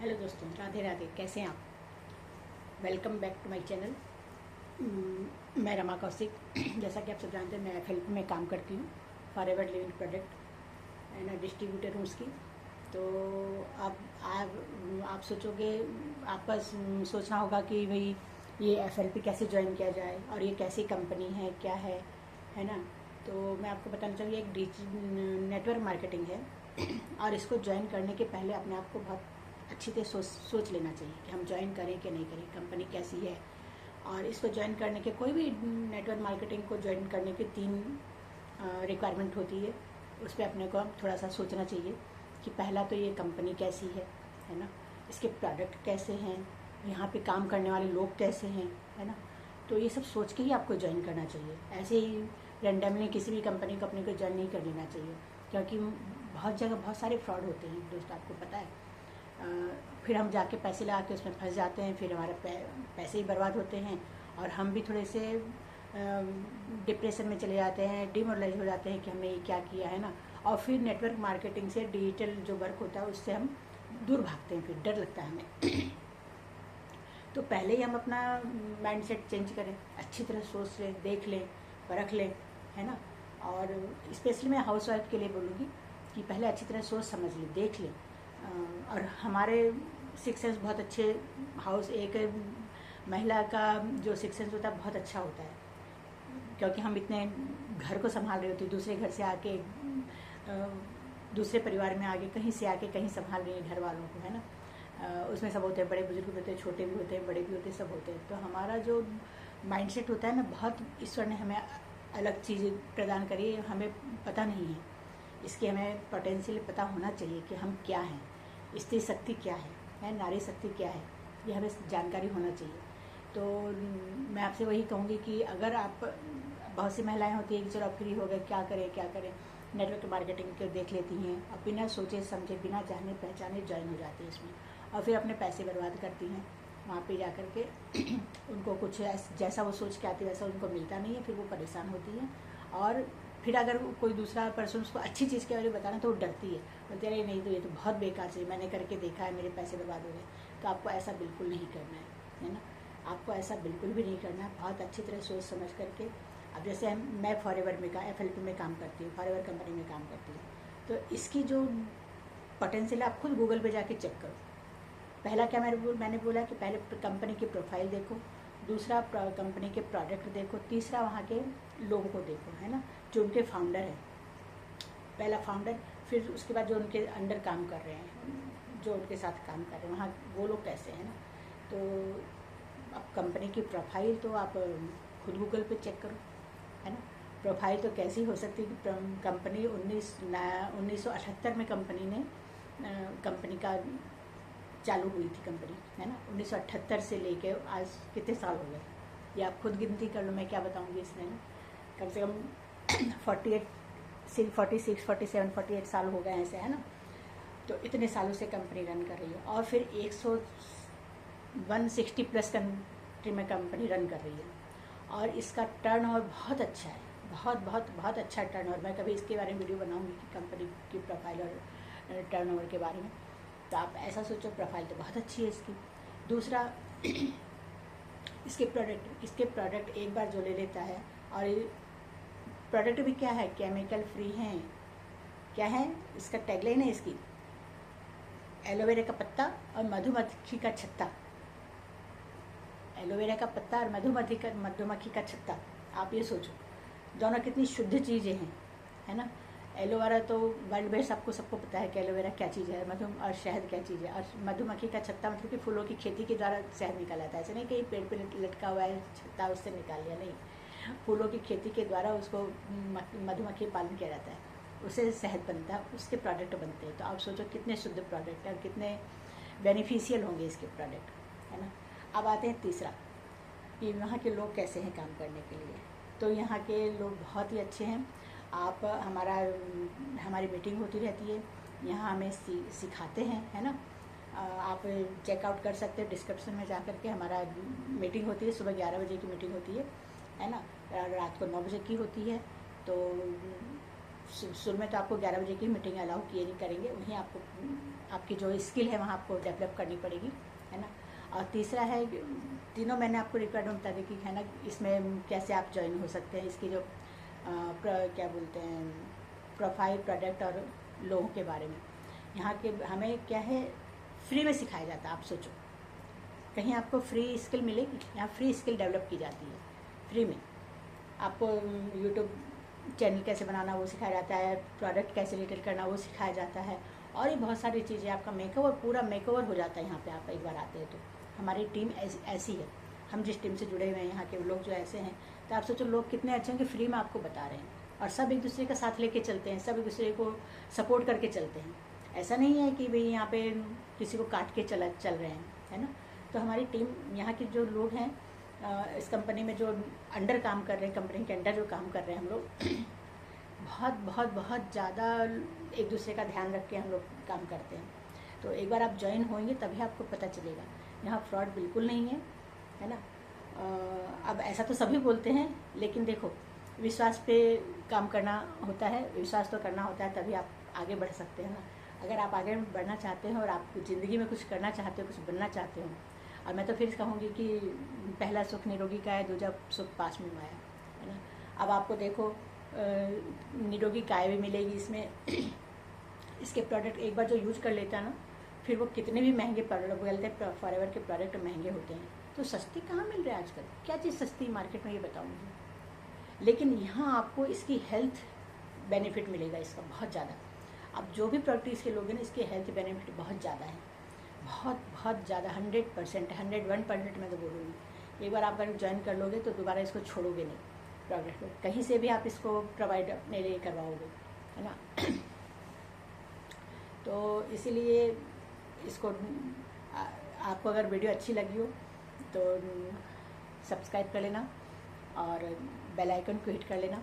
Hello दोस्तों, राधे राधे। कैसे हैं आप? Welcome back to my channel. मैं रमा कौशिक। जैसा कि आप सब जानते हैं, मैं एफएलपी में काम करती हूँ। Forever living product and distributor हूँ उसकी। तो आप सोचोगे, आपका सोचना होगा कि भाई ये एफएलपी कैसे ज्वाइन किया जाए और ये कैसी कंपनी है, क्या है ना। तो मैं आपको बताना चाहूँगी, एक नेटवर्क मार्केटिंग है और इसको ज्वाइन करने के पहले अपने आप को बहुत अच्छी तरह सोच लेना चाहिए कि हम ज्वाइन करें कि नहीं करें, कंपनी कैसी है। और इसको ज्वाइन करने के, कोई भी नेटवर्क मार्केटिंग को ज्वाइन करने के 3 रिक्वायरमेंट होती है। उस पर अपने को थोड़ा सा सोचना चाहिए कि पहला तो ये कंपनी कैसी है ना, इसके प्रोडक्ट कैसे हैं, यहाँ पे काम करने वाले लोग कैसे हैं, है ना। तो ये सब सोच के ही आपको ज्वाइन करना चाहिए। ऐसे ही रेंडमली किसी भी कंपनी को अपने को ज्वाइन नहीं कर लेना चाहिए, क्योंकि बहुत जगह बहुत सारे फ्रॉड होते हैं दोस्त, आपको पता है। फिर हम जाके पैसे लगा के उसमें फंस जाते हैं, फिर हमारे पैसे ही बर्बाद होते हैं और हम भी थोड़े से डिप्रेशन में चले जाते हैं, डिमोरलाइज हो जाते हैं कि हमने ये क्या किया, है ना। और फिर नेटवर्क मार्केटिंग से, डिजिटल जो वर्क होता है उससे हम दूर भागते हैं, फिर डर लगता है हमें। तो पहले ही हम अपना माइंडसेट चेंज करें, अच्छी तरह सोच लें, देख लें, परख लें, है ना। और स्पेशली मैं हाउस वाइफ के लिए बोलूँगी कि पहले अच्छी तरह सोच समझ लें, देख लें। और हमारे सिक्स बहुत अच्छे एक महिला का जो सिक्स होता है बहुत अच्छा होता है, क्योंकि हम इतने घर को संभाल रहे होते हैं, दूसरे घर से आके, दूसरे परिवार में आके, कहीं से आके कहीं संभाल रही है घर वालों को, है ना। उसमें सब होते हैं, बड़े बुजुर्ग होते हैं, छोटे भी होते हैं, बड़े भी होते हैं, सब होते हैं। तो हमारा जो माइंडसेट होता है ना, बहुत ईश्वर ने हमें अलग चीज़ प्रदान करी है, हमें पता नहीं है इसकी। हमें पोटेंशियल पता होना चाहिए कि हम क्या हैं, स्त्री शक्ति क्या है नारी शक्ति क्या है, ये हमें जानकारी होना चाहिए। तो मैं आपसे वही कहूँगी कि अगर आप, बहुत सी महिलाएं होती हैं कि चलो फ्री हो गए, क्या करें, नेटवर्क मार्केटिंग के देख लेती हैं और बिना सोचे समझे, बिना जाने पहचाने ज्वाइन हो जाती है इसमें, और फिर अपने पैसे बर्बाद करती हैं वहाँ पे जा कर के। उनको कुछ जैसा वो सोच के आती है वैसा उनको मिलता नहीं है, फिर वो परेशान होती हैं। और फिर अगर कोई दूसरा पर्सन उसको अच्छी चीज़ के बारे में बताना तो वो डरती है, बोलती है नहीं, तो ये तो बहुत बेकार चीज़, मैंने करके देखा है, मेरे पैसे बर्बाद हो गए। तो आपको ऐसा बिल्कुल नहीं करना है ना। आपको ऐसा बिल्कुल भी नहीं करना है, बहुत अच्छी तरह सोच समझ करके। अब जैसे मैं फॉरएवर में एफएलपी में काम करती हूँ, फॉरएवर कंपनी में काम करती हूँ, तो इसकी जो पोटेंशियल है आप खुद गूगल पे जाके चेक करो। पहला क्या मैंने बोला कि पहले कंपनी की प्रोफाइल देखो, दूसरा कंपनी के प्रोडक्ट देखो, तीसरा वहाँ के लोगों को देखो, है ना, जो उनके फाउंडर हैं। पहला फाउंडर, फिर उसके बाद जो उनके अंडर काम कर रहे हैं, जो उनके साथ काम कर रहे हैं, वहाँ वो लोग कैसे हैं ना। तो अब कंपनी की प्रोफाइल तो आप खुद गूगल पे चेक करो, है ना। प्रोफाइल तो कैसी हो सकती है कि कंपनी 1978 में कंपनी का चालू हुई थी कंपनी, है ना। 1978 से लेके आज कितने साल हो गए, ये आप खुद गिनती कर लो, मैं क्या बताऊंगी इसमें ना। कम से कम 46, 47, 48 साल हो गए ऐसे, है ना। तो इतने सालों से कंपनी रन कर रही है, और फिर 160 प्लस कंट्री में कंपनी रन कर रही है, और इसका टर्नओवर बहुत अच्छा है, बहुत बहुत बहुत अच्छा टर्नओवर। मैं कभी इसके बारे में वीडियो बनाऊंगी कि कंपनी की प्रोफाइल और टर्नओवर के बारे में। तो आप ऐसा सोचो, प्रोफाइल तो बहुत अच्छी है इसकी। दूसरा, इसके प्रोडक्ट एक बार जो ले लेता है, और प्रोडक्ट भी क्या है, केमिकल फ्री हैं, क्या है इसका टैगलाइन है इसकी, एलोवेरा का पत्ता और मधुमक्खी का छत्ता। एलोवेरा का पत्ता और मधुमक्खी का छत्ता, आप ये सोचो दोनों कितनी शुद्ध चीज़ें हैं, है ना। एलोवेरा तो वर्ल्ड बेस्ट, सबको पता है कि एलोवेरा क्या चीज़ है, और शहद क्या चीज़ है। और मधुमक्खी का छत्ता मतलब कि फूलों की खेती के द्वारा शहद निकाला जाता है, ऐसे नहीं कि पेड़ पे लटका हुआ है छत्ता उससे निकाल लिया, नहीं। फूलों की खेती के द्वारा उसको मधुमक्खी पालन किया जाता है, उससे शहद बनता है, उसके प्रोडक्ट बनते हैं। तो आप सोचो कितने शुद्ध प्रोडक्ट हैं और कितने बेनिफिशियल होंगे इसके प्रोडक्ट, है ना। अब आते हैं तीसरा, कि वहाँ के लोग कैसे हैं काम करने के लिए। तो यहाँ के लोग बहुत ही अच्छे हैं। आप हमारी मीटिंग होती रहती है, यहाँ हमें सिखाते हैं, है ना। आप चेकआउट कर सकते हैं, डिस्क्रिप्शन में जा कर के हमारा मीटिंग होती है, सुबह 11 बजे की मीटिंग होती है ना। रात को 9 बजे की होती है। तो शुरू में तो आपको 11 बजे की मीटिंग अलाउ किए नहीं करेंगे, वहीं आपको आपकी जो स्किल है वहाँ आपको डेवलप करनी पड़ेगी, है ना। और तीसरा है, तीनों मैंने आपको रिक्वायरमेंट बता दी कि है ना, इसमें कैसे आप ज्वाइन हो सकते हैं, इसकी जो क्या बोलते हैं प्रोफाइल, प्रोडक्ट और लोगों के बारे में। यहाँ के हमें क्या है, फ्री में सिखाया जाता है। आप सोचो कहीं आपको फ्री स्किल मिलेगी? यहाँ फ्री स्किल डेवलप की जाती है फ्री में। आपको यूट्यूब चैनल कैसे बनाना वो सिखाया जाता है, प्रोडक्ट कैसे रिटेल करना वो सिखाया जाता है, और ये बहुत सारी चीज़ें। आपका मेकओवर, पूरा मेकओवर हो जाता है यहाँ पे। आप एक बार आते हैं तो हमारी टीम ऐसी है, हम जिस टीम से जुड़े हुए हैं यहाँ के लोग जो ऐसे हैं, तो आप सोचो लोग कितने अच्छे हैं कि फ्री में आपको बता रहे हैं, और सब एक दूसरे का साथ लेके चलते हैं, सब एक दूसरे को सपोर्ट करके चलते हैं। ऐसा नहीं है कि भाई यहाँ पे किसी को काट के चल रहे हैं, है ना। तो हमारी टीम, यहाँ के जो लोग हैं इस कंपनी में जो अंडर काम कर रहे हैं, कंपनी के अंडर जो काम कर रहे हैं हम लोग, बहुत बहुत बहुत ज़्यादा एक दूसरे का ध्यान रख के हम लोग काम करते हैं। तो एक बार आप ज्वाइन होंगे तभी आपको पता चलेगा, यहाँ फ्रॉड बिल्कुल नहीं है, है ना। अब ऐसा तो सभी बोलते हैं, लेकिन देखो विश्वास पे काम करना होता है, विश्वास तो करना होता है, तभी आप आगे बढ़ सकते हैं ना। अगर आप आगे बढ़ना चाहते हैं और आप ज़िंदगी में कुछ करना चाहते हो, कुछ बनना चाहते हो, और मैं तो फिर कहूँगी कि पहला सुख निरोगी का है, दूसरा सुख पास में आया, है ना। अब आपको देखो निरोगी काय भी मिलेगी इसमें। इसके प्रोडक्ट एक बार जो यूज कर लेता है ना, फिर वो कितने भी महंगे प्रोडक्ट बोलते हैं, फॉरएवर के प्रोडक्ट महंगे होते हैं, तो सस्ती कहाँ मिल रहा है आजकल? क्या चीज़ सस्ती मार्केट में, ये बताऊँगी। लेकिन यहाँ आपको इसकी हेल्थ बेनिफिट मिलेगा इसका बहुत ज़्यादा। अब जो भी प्रोडक्ट इसके लोगे ना, इसके हेल्थ बेनिफिट बहुत ज़्यादा है, बहुत बहुत ज़्यादा, 100%, 101% मैं तो बोलूँगी। एक बार आप अगर ज्वाइन कर लोगे तो दोबारा इसको छोड़ोगे नहीं। प्रोडक्ट कहीं से भी आप इसको प्रोवाइड अपने लिए करवाओगे, है ना। तो इसीलिए इसको आपको अगर वीडियो अच्छी लगी हो तो सब्सक्राइब कर लेना और बेल आइकन को हिट कर लेना।